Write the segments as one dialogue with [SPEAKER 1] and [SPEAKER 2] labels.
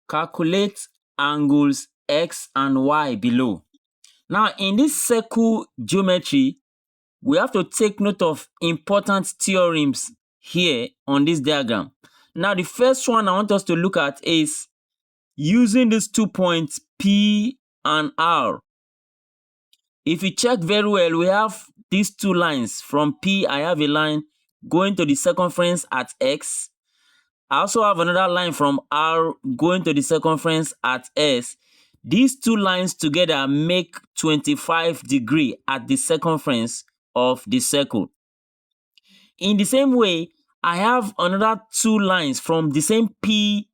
[SPEAKER 1] calculate angles X and Y below. Now, in this circle geometry, we have to take note of important theorems here on this diagram. Now, the first one I want us to look at is using these 2 points P and R. If you check very well, we have these 2 lines. From P, I have a line going to the circumference at X. I also have another line from R going to the circumference at S. These 2 lines together make 25 degrees at the circumference of the circle. In the same way, I have another 2 lines from the same P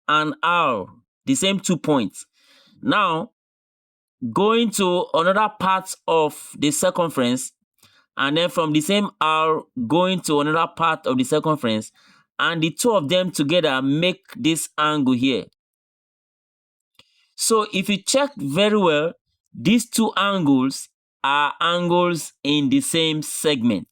[SPEAKER 1] and R, the same 2 points. Now, going to another part of the circumference, and then from the same R going to another part of the circumference, and the 2 of them together make this angle here. So if you check very well, these 2 angles are angles in the same segment.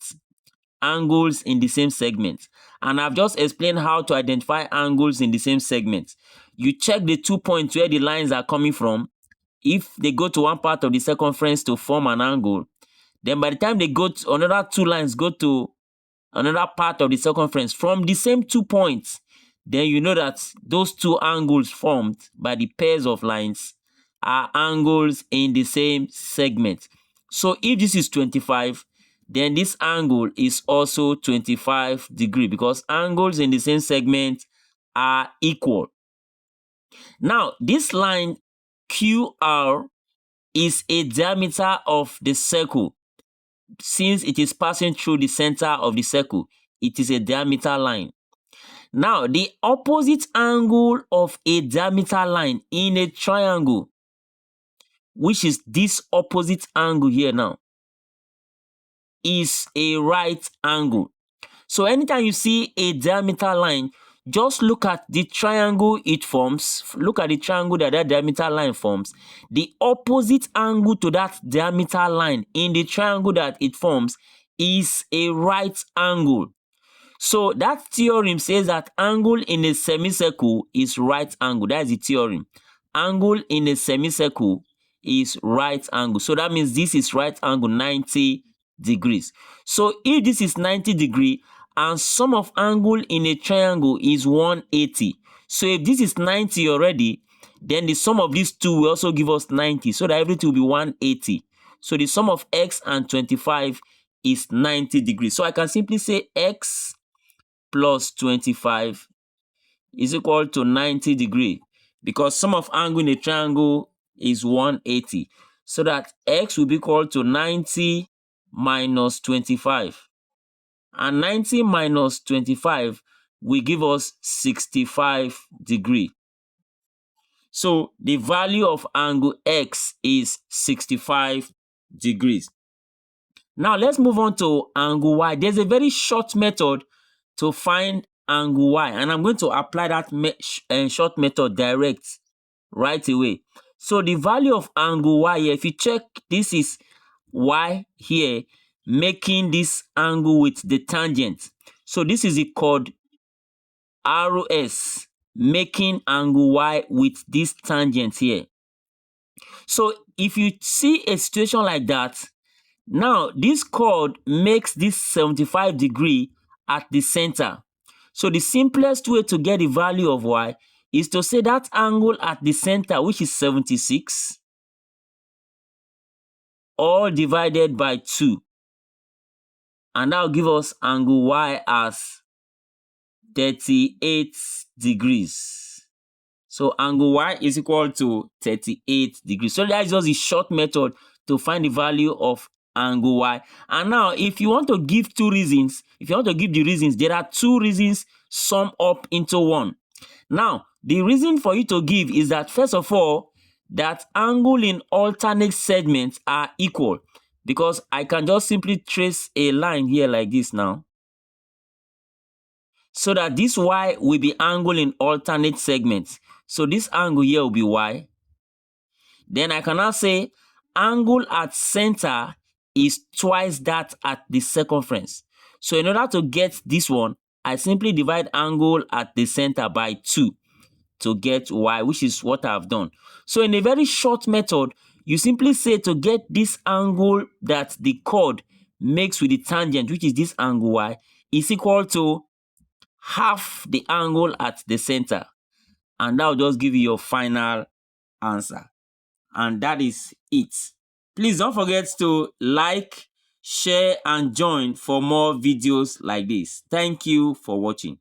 [SPEAKER 1] Angles in the same segment. And I've just explained how to identify angles in the same segment. You check the 2 points where the lines are coming from. If they go to one part of the circumference to form an angle, then by the time they go to another 2 lines go to another part of the circumference from the same 2 points, then you know that those 2 angles formed by the pairs of lines are angles in the same segment. So if this is 25, then this angle is also 25 degrees because angles in the same segment are equal. Now, this line QR is a diameter of the circle. Since it is passing through the center of the circle, it is a diameter line. Now, the opposite angle of a diameter line in a triangle, which is this opposite angle here now, is a right angle. So anytime you see a diameter line, just look at the triangle it forms. Look at the triangle that diameter line forms. The opposite angle to that diameter line in the triangle that it forms is a right angle. So that theorem says that angle in a semicircle is right angle. That is the theorem. Angle in a semicircle is right angle. So that means this is right angle 90 degrees. So if this is 90 degrees and sum of angle in a triangle is 180. So if this is 90 already, then the sum of these 2 will also give us 90. So that everything will be 180. So the sum of X and 25 is 90 degrees. So I can simply say X plus 25 is equal to 90 degrees because sum of angle in a triangle is 180. So that X will be equal to 90 minus 25. And 90 minus 25 will give us 65 degrees. So the value of angle X is 65 degrees. Now let's move on to angle Y. There's a very short method to find angle Y, and I'm going to apply that short method direct right away. So the value of angle Y here, if you check, this is Y here, making this angle with the tangent. So this is the chord ROS, making angle Y with this tangent here. So if you see a situation like that, now this chord makes this 75 degrees at the center. So the simplest way to get the value of Y is to say that angle at the center, which is 76, all divided by 2. And that will give us angle Y as 38 degrees. So angle Y is equal to 38 degrees. So that is just a short method to find the value of angle Y. And now, if you want to give 2 reasons, if you want to give the reasons, there are 2 reasons sum up into 1. Now, the reason for you to give is that, first of all, that angle in alternate segments are equal. Because I can just simply trace a line here like this now. So that this Y will be angle in alternate segments. So this angle here will be Y. Then I can now say angle at center is twice that at the circumference. So in order to get this one, I simply divide angle at the center by 2 to get y, which is what I've done. So in a very short method, you simply say to get this angle that the chord makes with the tangent, which is this angle y, is equal to half the angle at the center. And that will just give you your final answer. And that is it. Please don't forget to like, share, and join for more videos like this. Thank you for watching.